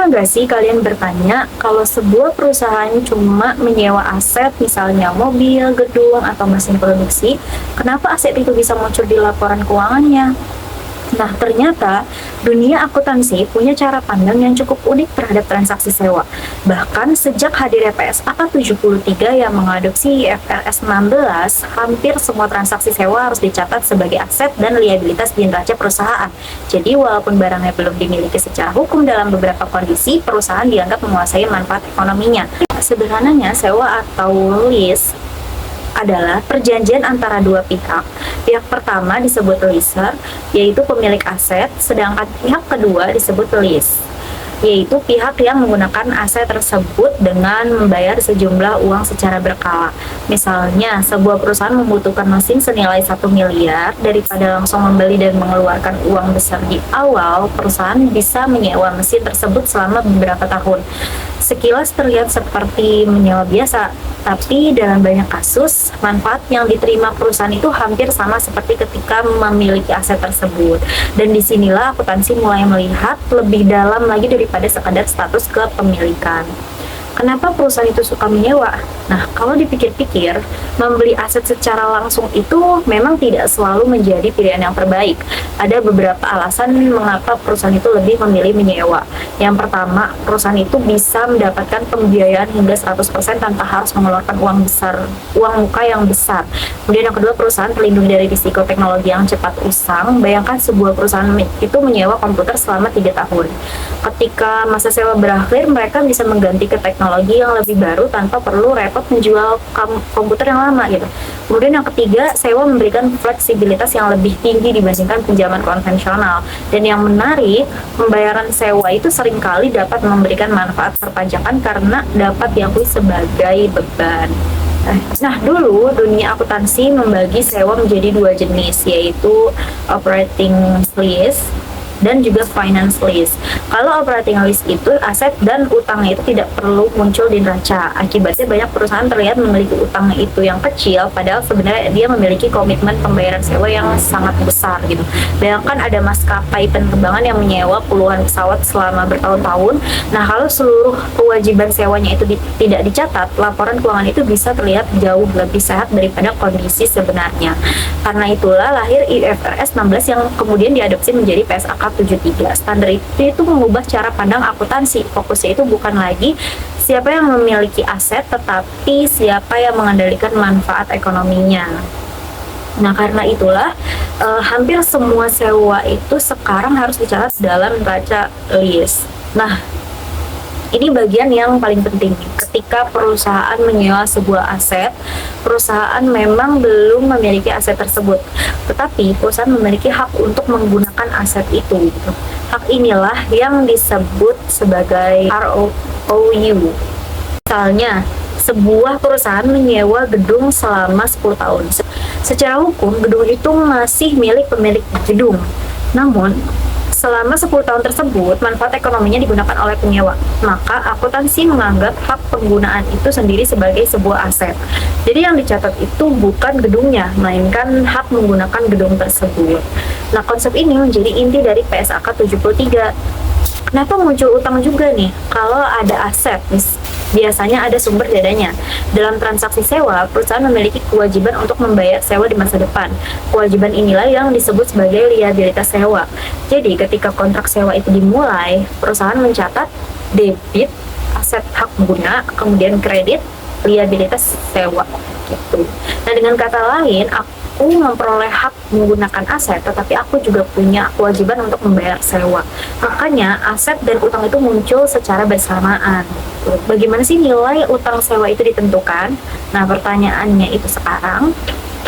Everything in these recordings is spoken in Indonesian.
Pernah nggak sih kalian bertanya, kalau sebuah perusahaan cuma menyewa aset, misalnya mobil, gedung, atau mesin produksi, kenapa aset itu bisa muncul di laporan keuangannya? Nah, ternyata dunia akuntansi punya cara pandang yang cukup unik terhadap transaksi sewa. Bahkan sejak hadirnya PSAK 73 yang mengadopsi IFRS 16, hampir semua transaksi sewa harus dicatat sebagai aset dan liabilitas di neraca perusahaan. Jadi, walaupun barangnya belum dimiliki secara hukum, dalam beberapa kondisi, perusahaan dianggap menguasai manfaat ekonominya. Sederhananya, sewa atau lease adalah perjanjian antara dua pihak. Pihak pertama disebut leaser, yaitu pemilik aset, sedangkan pihak kedua disebut lease, yaitu pihak yang menggunakan aset tersebut dengan membayar sejumlah uang secara berkala. Misalnya, sebuah perusahaan membutuhkan mesin senilai 1 miliar, daripada langsung membeli dan mengeluarkan uang besar di awal, perusahaan bisa menyewa mesin tersebut selama beberapa tahun. Sekilas terlihat seperti menyewa biasa, tapi dalam banyak kasus, manfaat yang diterima perusahaan itu hampir sama seperti ketika memiliki aset tersebut. Dan disinilah akuntansi mulai melihat lebih dalam lagi daripada sekadar status kepemilikan. Kenapa perusahaan itu suka menyewa? Nah, kalau dipikir-pikir, membeli aset secara langsung itu memang tidak selalu menjadi pilihan yang terbaik. Ada beberapa alasan mengapa perusahaan itu lebih memilih menyewa. Yang pertama, perusahaan itu bisa mendapatkan pembiayaan hingga 100% tanpa harus mengeluarkan uang muka yang besar. Kemudian yang kedua, perusahaan terlindung dari risiko teknologi yang cepat usang. Bayangkan sebuah perusahaan itu menyewa komputer selama 3 tahun. Ketika masa sewa berakhir, mereka bisa mengganti ke teknologi yang lebih baru tanpa perlu repot menjual komputer yang lama gitu. Kemudian yang ketiga, sewa memberikan fleksibilitas yang lebih tinggi dibandingkan pinjaman konvensional. Dan yang menarik, pembayaran sewa itu seringkali dapat memberikan manfaat perpajakan karena dapat diakui sebagai beban. Nah, dulu dunia akuntansi membagi sewa menjadi 2 jenis, yaitu operating lease dan juga finance lease. Kalau operating lease itu aset dan utangnya itu tidak perlu muncul di neraca. Akibatnya banyak perusahaan terlihat memiliki utang itu yang kecil, padahal sebenarnya dia memiliki komitmen pembayaran sewa yang sangat besar gitu. Bayangkan ada maskapai penerbangan yang menyewa puluhan pesawat selama bertahun-tahun. Nah, kalau seluruh kewajiban sewanya itu tidak dicatat, laporan keuangan itu bisa terlihat jauh lebih sehat daripada kondisi sebenarnya. Karena itulah lahir IFRS 16 yang kemudian diadopsi menjadi PSAK 73. Standar itu mengubah cara pandang akuntansi. Fokusnya itu bukan lagi siapa yang memiliki aset, tetapi siapa yang mengendalikan manfaat ekonominya. Nah, karena itulah hampir semua sewa itu sekarang harus dicatat dalam neraca lease. Nah, ini bagian yang paling penting. Ketika perusahaan menyewa sebuah aset, perusahaan memang belum memiliki aset tersebut, tetapi perusahaan memiliki hak untuk menggunakan aset itu. Hak inilah yang disebut sebagai ROU. Misalnya, sebuah perusahaan menyewa gedung selama 10 tahun. Secara hukum, gedung itu masih milik pemilik gedung. Namun, selama 10 tahun tersebut, manfaat ekonominya digunakan oleh penyewa. Maka, akuntansi menganggap hak penggunaan itu sendiri sebagai sebuah aset. Jadi yang dicatat itu bukan gedungnya, melainkan hak menggunakan gedung tersebut. Nah, konsep ini menjadi inti dari PSAK 73. Kenapa muncul utang juga nih? Kalau ada aset, biasanya ada sumber dananya. Dalam transaksi sewa, perusahaan memiliki kewajiban untuk membayar sewa di masa depan. Kewajiban inilah yang disebut sebagai liabilitas sewa. Jadi, ketika kontrak sewa itu dimulai, perusahaan mencatat debit, aset hak guna, kemudian kredit, liabilitas sewa. Gitu. Nah, dengan kata lain, aku memperoleh hak menggunakan aset, tetapi aku juga punya kewajiban untuk membayar sewa. Makanya aset dan utang itu muncul secara bersamaan. Bagaimana sih nilai utang sewa itu ditentukan? Nah, pertanyaannya itu sekarang,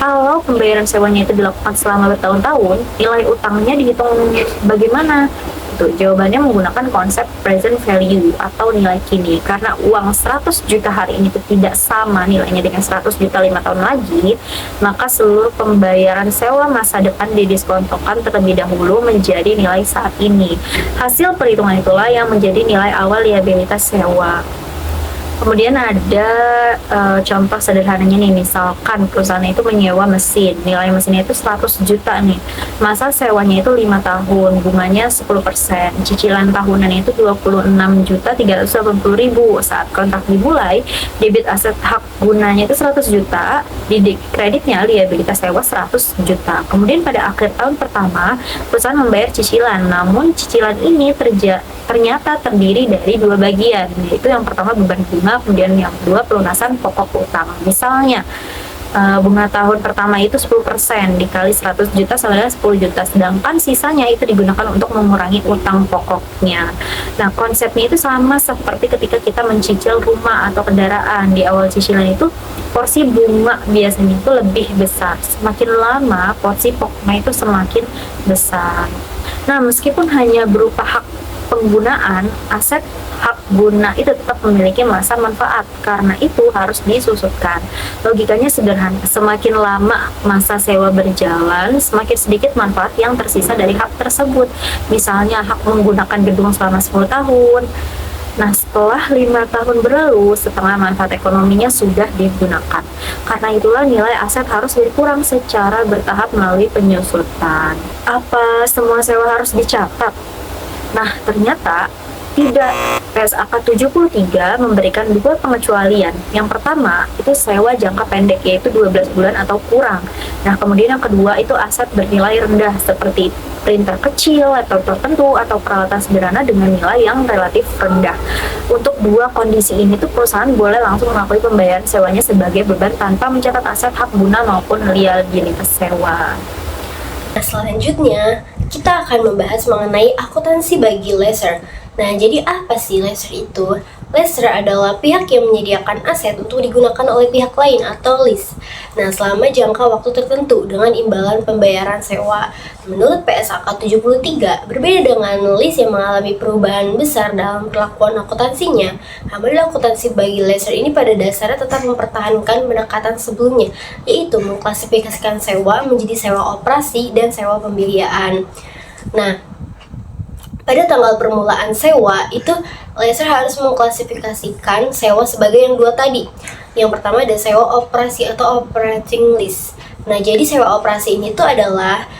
kalau pembayaran sewanya itu dilakukan selama bertahun-tahun, nilai utangnya dihitung bagaimana? Jawabannya menggunakan konsep present value atau nilai kini. Karena uang 100 juta hari ini itu tidak sama nilainya dengan 100 juta 5 tahun lagi, maka seluruh pembayaran sewa masa depan didiskontokan terlebih dahulu menjadi nilai saat ini. Hasil perhitungan itulah yang menjadi nilai awal liabilitas sewa. Kemudian ada contoh sederhananya nih, misalkan perusahaan itu menyewa mesin, nilai mesinnya itu 100 juta nih. Masa sewanya itu 5 tahun, bunganya 10%, cicilan tahunan itu 26.380.000. Saat kontrak dimulai, debit aset hak gunanya itu 100 juta, di kreditnya liabilitas sewa 100 juta. Kemudian pada akhir tahun pertama, perusahaan membayar cicilan, namun cicilan ini ternyata terdiri dari dua bagian, yaitu yang pertama beban bunga, kemudian yang kedua pelunasan pokok utang. Misalnya bunga tahun pertama itu 10% dikali 100 juta sama dengan 10 juta, sedangkan sisanya itu digunakan untuk mengurangi utang pokoknya. Nah, konsepnya itu sama seperti ketika kita mencicil rumah atau kendaraan. Di awal cicilan itu porsi bunga biasanya itu lebih besar, semakin lama porsi pokoknya itu semakin besar. Nah, meskipun hanya berupa hak penggunaan, aset hak guna itu tetap memiliki masa manfaat, karena itu harus disusutkan. Logikanya sederhana, semakin lama masa sewa berjalan, semakin sedikit manfaat yang tersisa dari hak tersebut. Misalnya hak menggunakan gedung selama 10 tahun. Nah, setelah 5 tahun berlalu, setengah manfaat ekonominya sudah digunakan. Karena itulah nilai aset harus berkurang secara bertahap melalui penyusutan. Apa semua sewa harus dicatat? Nah, ternyata tidak. PSAK 73 memberikan dua pengecualian. Yang pertama, itu sewa jangka pendek, yaitu 12 bulan atau kurang. Nah, kemudian yang kedua, itu aset bernilai rendah, seperti printer kecil, laptop tertentu, atau peralatan sederhana dengan nilai yang relatif rendah. Untuk dua kondisi ini, tuh perusahaan boleh langsung mengakui pembayaran sewanya sebagai beban tanpa mencatat aset hak guna maupun liabilitas sewa. Nah, selanjutnya kita akan membahas mengenai akuntansi bagi lessor. Nah, jadi apa sih lessor itu? Lessor adalah pihak yang menyediakan aset untuk digunakan oleh pihak lain atau lease. Nah, selama jangka waktu tertentu dengan imbalan pembayaran sewa. Menurut PSAK 73, berbeda dengan lease yang mengalami perubahan besar dalam perlakuan akuntansinya. Model akuntansi bagi lessor ini pada dasarnya tetap mempertahankan pendekatan sebelumnya, yaitu mengklasifikasikan sewa menjadi sewa operasi dan sewa pembiayaan. Nah, pada tanggal permulaan sewa itu lessor harus mengklasifikasikan sewa sebagai yang dua tadi. Yang pertama ada sewa operasi atau operating lease. Nah, jadi sewa operasi ini tuh adalah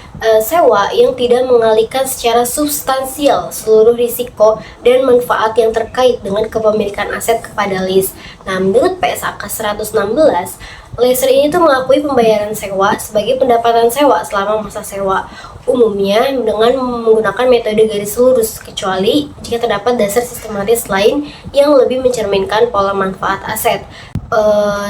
sewa yang tidak mengalihkan secara substansial seluruh risiko dan manfaat yang terkait dengan kepemilikan aset kepada lease. Nah, menurut PSAK 116, lessor ini tuh mengakui pembayaran sewa sebagai pendapatan sewa selama masa sewa, umumnya dengan menggunakan metode garis lurus, kecuali jika terdapat dasar sistematis lain yang lebih mencerminkan pola manfaat aset.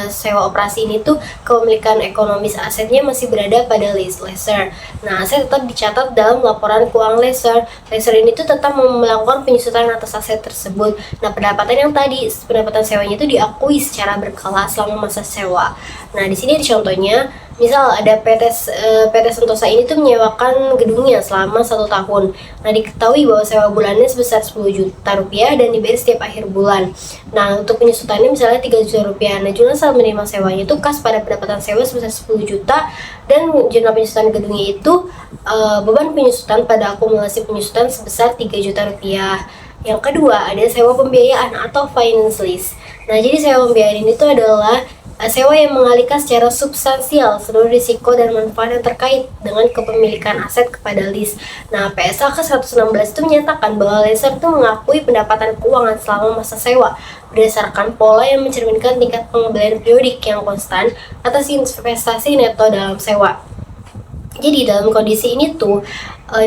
Sewa operasi ini tuh kepemilikan ekonomis asetnya masih berada pada lessor. Nah, aset tetap dicatat dalam laporan keuangan lessor. Lessor ini tuh tetap melakukan penyusutan atas aset tersebut. Nah, pendapatan sewanya itu diakui secara berkala selama masa sewa. Nah, di sini ada contohnya. Misal ada PT Sentosa ini tuh menyewakan gedungnya selama 1 tahun. Nah, diketahui bahwa sewa bulannya sebesar 10 juta rupiah dan dibayar setiap akhir bulan. Nah, untuk penyusutannya misalnya 3 juta rupiah. Nah, jumlah saat menerima sewanya itu kas pada pendapatan sewa sebesar 10 juta dan jumlah penyusutan gedungnya itu beban penyusutan pada akumulasi penyusutan sebesar 3 juta rupiah. Yang kedua, ada sewa pembiayaan atau finance lease. Nah, jadi sewa pembiayaan ini tuh adalah sewa yang mengalihkan secara substansial seluruh risiko dan manfaat yang terkait dengan kepemilikan aset kepada lease. Nah, PSAK 116 itu menyatakan bahwa lessor itu mengakui pendapatan keuangan selama masa sewa berdasarkan pola yang mencerminkan tingkat pengembalian periodik yang konstan atas investasi neto dalam sewa. Jadi dalam kondisi ini tuh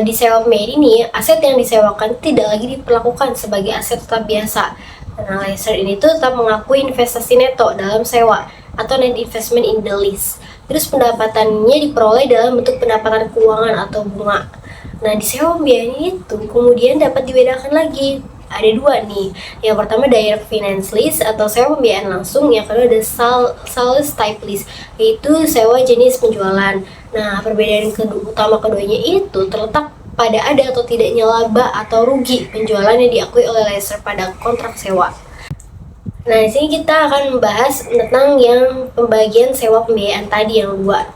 di sewa pembiayaan ini, aset yang disewakan tidak lagi diperlakukan sebagai aset tetap biasa. Nah, lessor ini tuh tetap mengakui investasi neto dalam sewa atau net investment in the lease. Terus pendapatannya diperoleh dalam bentuk pendapatan keuangan atau bunga. Nah, di sewa pembiayaan itu kemudian dapat dibedakan lagi. Ada dua nih. Yang pertama direct finance lease atau sewa pembiayaan langsung. Yang kedua ada sales type lease, yaitu sewa jenis penjualan. Nah, perbedaan utama keduanya itu terletak pada ada atau tidaknya laba atau rugi penjualan yang diakui oleh lessor pada kontrak sewa. Nah, di sini kita akan membahas tentang yang pembagian sewa pembiayaan tadi yang dua.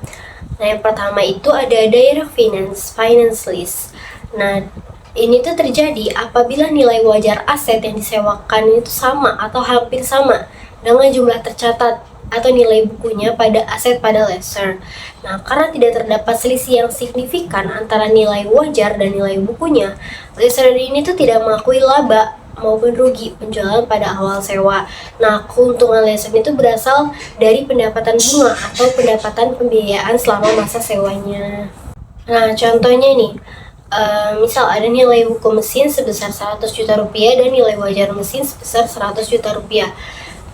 Nah, yang pertama itu ada direct finance lease. Nah, ini tuh terjadi apabila nilai wajar aset yang disewakan itu sama atau hampir sama dengan jumlah tercatat atau nilai bukunya pada aset pada lessor. Nah, karena tidak terdapat selisih yang signifikan antara nilai wajar dan nilai bukunya, lessor ini tuh tidak mengakui laba maupun rugi penjualan pada awal sewa. Nah, keuntungan lessor itu berasal dari pendapatan bunga atau pendapatan pembiayaan selama masa sewanya. Nah, contohnya nih, misal ada nilai buku mesin sebesar 100 juta rupiah dan nilai wajar mesin sebesar 100 juta rupiah.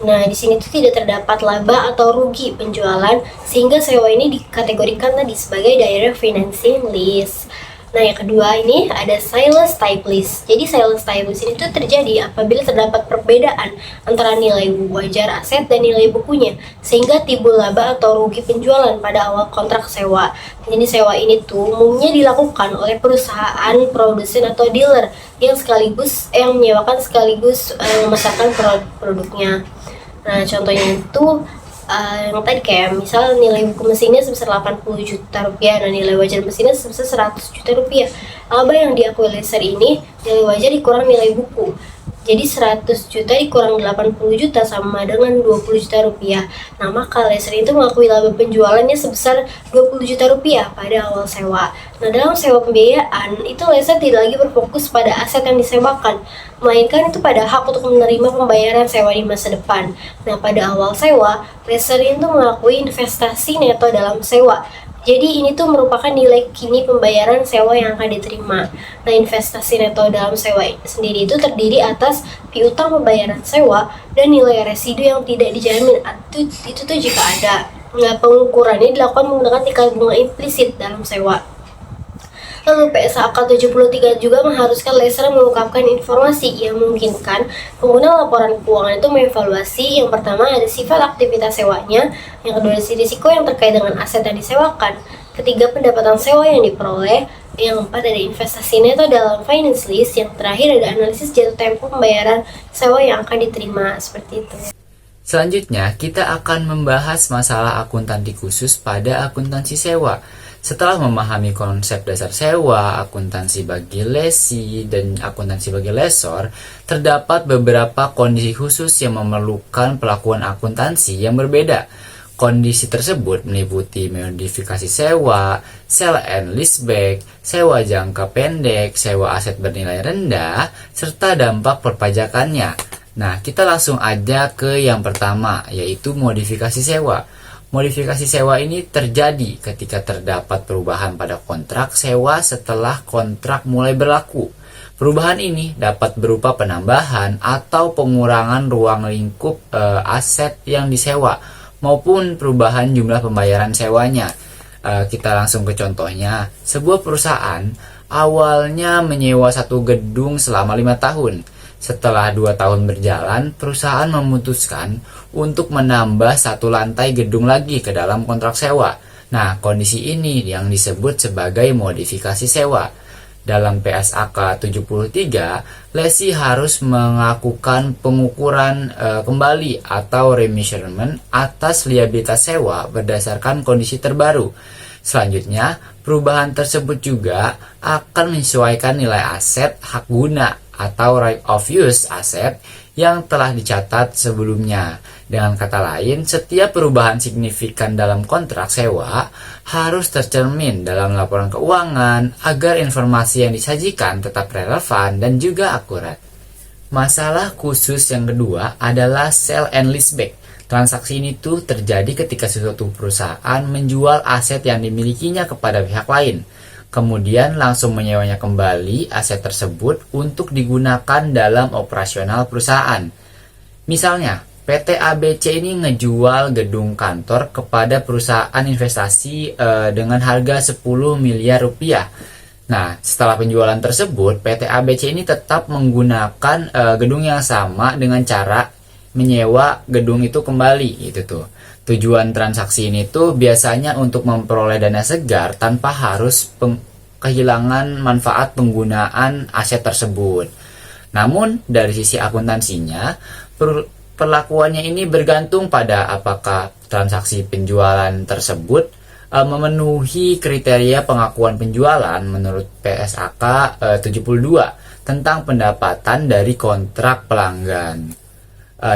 Nah, di sini tuh tidak terdapat laba atau rugi penjualan, sehingga sewa ini dikategorikan tadi sebagai direct financing lease. Nah, yang kedua ini ada sales type lease. Jadi sales type lease ini tuh terjadi apabila terdapat perbedaan antara nilai wajar aset dan nilai bukunya, sehingga timbul laba atau rugi penjualan pada awal kontrak sewa. Jadi sewa ini tuh umumnya dilakukan oleh perusahaan, produsen atau dealer yang menyewakan sekaligus memasarkan produknya. Nah, contohnya itu yang tadi kayak misal nilai buku mesinnya sebesar 80 juta rupiah dan nilai wajar mesinnya sebesar 100 juta rupiah. Laba yang diakui lessor ini nilai wajar dikurang nilai buku. Jadi 100 juta dikurang 80 juta sama dengan 20 juta rupiah. Nah, maka lessor itu mengakui laba penjualannya sebesar 20 juta rupiah pada awal sewa. Nah, dalam sewa pembiayaan, itu lessor tidak lagi berfokus pada aset yang disewakan, melainkan itu pada hak untuk menerima pembayaran sewa di masa depan. Nah, pada awal sewa, lessor itu mengakui investasi neto dalam sewa. Jadi ini tuh merupakan nilai kini pembayaran sewa yang akan diterima. Nah, investasi neto dalam sewa sendiri itu terdiri atas piutang pembayaran sewa dan nilai residu yang tidak dijamin. Itu tuh jika ada. Nah, pengukurannya dilakukan menggunakan tingkat bunga implisit dalam sewa. Lalu PSAK 73 juga mengharuskan lessor mengungkapkan informasi yang memungkinkan pengguna laporan keuangan itu mengevaluasi. Yang pertama ada sifat aktivitas sewanya, yang kedua risiko yang terkait dengan aset yang disewakan, ketiga pendapatan sewa yang diperoleh, yang keempat ada investasi neto dalam finance lease, yang terakhir ada analisis jatuh tempo pembayaran sewa yang akan diterima, seperti itu. Selanjutnya, kita akan membahas masalah akuntansi khusus pada akuntansi sewa. Setelah memahami konsep dasar sewa, akuntansi bagi lessee, dan akuntansi bagi lessor, terdapat beberapa kondisi khusus yang memerlukan pelakuan akuntansi yang berbeda. Kondisi tersebut meliputi modifikasi sewa, sale and leaseback, sewa jangka pendek, sewa aset bernilai rendah, serta dampak perpajakannya. Nah, kita langsung aja ke yang pertama, yaitu modifikasi sewa. Modifikasi sewa ini terjadi ketika terdapat perubahan pada kontrak sewa setelah kontrak mulai berlaku. Perubahan ini dapat berupa penambahan atau pengurangan ruang lingkup aset yang disewa maupun perubahan jumlah pembayaran sewanya. Kita langsung ke contohnya. Sebuah perusahaan awalnya menyewa satu gedung selama 5 tahun. Setelah 2 tahun berjalan, perusahaan memutuskan untuk menambah satu lantai gedung lagi ke dalam kontrak sewa. Nah, kondisi ini yang disebut sebagai modifikasi sewa. Dalam PSAK 73, lessee harus melakukan pengukuran kembali atau remeasurement atas liabilitas sewa berdasarkan kondisi terbaru. Selanjutnya, perubahan tersebut juga akan menyesuaikan nilai aset hak guna atau right of use aset yang telah dicatat sebelumnya. Dengan kata lain, setiap perubahan signifikan dalam kontrak sewa harus tercermin dalam laporan keuangan agar informasi yang disajikan tetap relevan dan juga akurat. Masalah khusus yang kedua adalah sale and leaseback. Transaksi ini tuh terjadi ketika suatu perusahaan menjual aset yang dimilikinya kepada pihak lain, kemudian langsung menyewanya kembali aset tersebut untuk digunakan dalam operasional perusahaan. Misalnya, PT ABC ini ngejual gedung kantor kepada perusahaan investasi dengan harga 10 miliar rupiah. Nah, setelah penjualan tersebut, PT ABC ini tetap menggunakan gedung yang sama dengan cara menyewa gedung itu kembali, gitu tuh. Tujuan transaksi ini tuh biasanya untuk memperoleh dana segar tanpa harus kehilangan manfaat penggunaan aset tersebut. Namun, dari sisi akuntansinya, perlakuannya ini bergantung pada apakah transaksi penjualan tersebut memenuhi kriteria pengakuan penjualan menurut PSAK 72 tentang pendapatan dari kontrak pelanggan.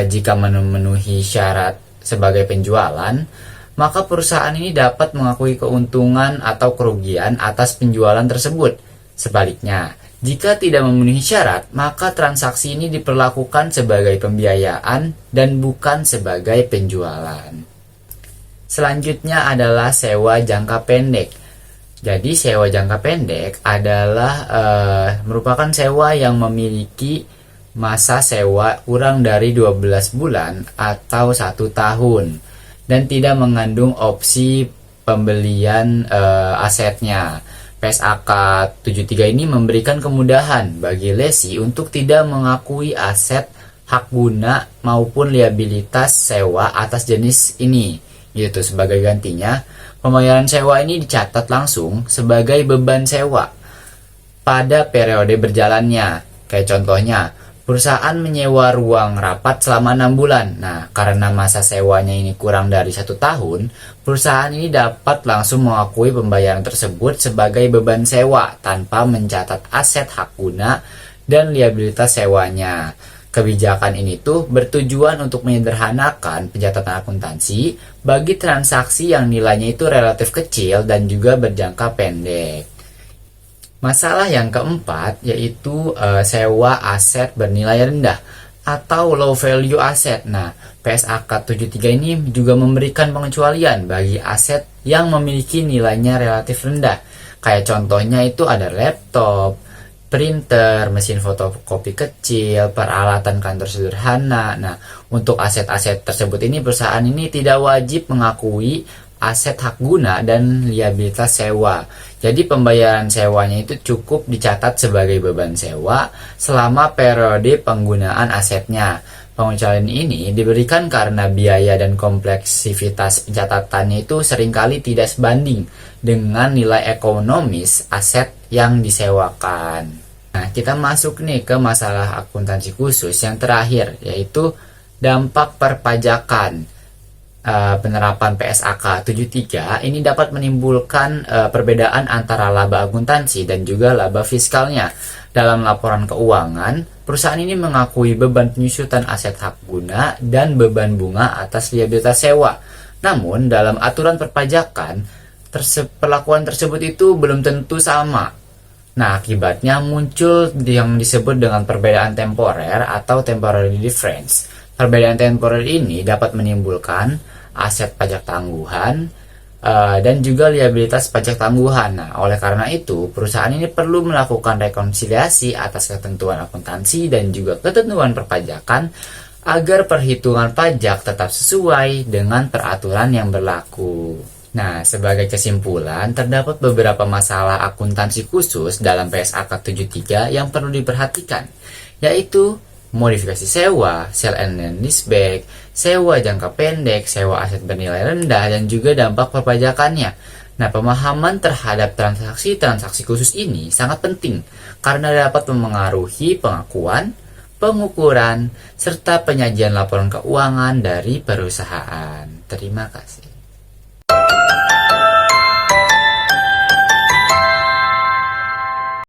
jika memenuhi syarat sebagai penjualan, maka perusahaan ini dapat mengakui keuntungan atau kerugian atas penjualan tersebut. Sebaliknya, jika tidak memenuhi syarat, maka transaksi ini diperlakukan sebagai pembiayaan dan bukan sebagai penjualan. Selanjutnya adalah sewa jangka pendek. Jadi sewa jangka pendek adalah merupakan sewa yang memiliki masa sewa kurang dari 12 bulan atau 1 tahun dan tidak mengandung opsi pembelian asetnya. PSAK 73 ini memberikan kemudahan bagi lesi untuk tidak mengakui aset, hak guna maupun liabilitas sewa atas jenis ini. Gitu, sebagai gantinya, pembayaran sewa ini dicatat langsung sebagai beban sewa pada periode berjalannya. Kayak contohnya, perusahaan menyewa ruang rapat selama 6 bulan. Nah, karena masa sewanya ini kurang dari 1 tahun, perusahaan ini dapat langsung mengakui pembayaran tersebut sebagai beban sewa tanpa mencatat aset, hak guna, dan liabilitas sewanya. Kebijakan ini tuh bertujuan untuk menyederhanakan pencatatan akuntansi bagi transaksi yang nilainya itu relatif kecil dan juga berjangka pendek. Masalah yang keempat yaitu sewa aset bernilai rendah atau low value asset. Nah, PSAK 73 ini juga memberikan pengecualian bagi aset yang memiliki nilainya relatif rendah. Kayak contohnya itu ada laptop, printer, mesin fotokopi kecil, peralatan kantor sederhana. Nah, untuk aset-aset tersebut ini perusahaan ini tidak wajib mengakui aset hak guna dan liabilitas sewa. Jadi pembayaran sewanya itu cukup dicatat sebagai beban sewa selama periode penggunaan asetnya. Pengecualian ini diberikan karena biaya dan kompleksivitas pencatatannya itu seringkali tidak sebanding dengan nilai ekonomis aset yang disewakan. Nah, kita masuk nih ke masalah akuntansi khusus yang terakhir, yaitu dampak perpajakan. Penerapan PSAK 73 ini dapat menimbulkan perbedaan antara laba akuntansi dan juga laba fiskalnya. Dalam laporan keuangan, perusahaan ini mengakui beban penyusutan aset hak guna dan beban bunga atas liabilitas sewa. Namun, dalam aturan perpajakan, perlakuan tersebut itu belum tentu sama. Nah, akibatnya muncul yang disebut dengan perbedaan temporer atau temporary difference. Perbedaan temporer ini dapat menimbulkan aset pajak tangguhan dan juga liabilitas pajak tangguhan. Nah, oleh karena itu, perusahaan ini perlu melakukan rekonsiliasi atas ketentuan akuntansi dan juga ketentuan perpajakan agar perhitungan pajak tetap sesuai dengan peraturan yang berlaku. Nah, sebagai kesimpulan, terdapat beberapa masalah akuntansi khusus dalam PSAK 73 yang perlu diperhatikan, yaitu modifikasi sewa, sell and leaseback, sewa jangka pendek, sewa aset bernilai rendah, dan juga dampak perpajakannya. Nah, pemahaman terhadap transaksi-transaksi khusus ini sangat penting karena dapat memengaruhi pengakuan, pengukuran, serta penyajian laporan keuangan dari perusahaan. Terima kasih.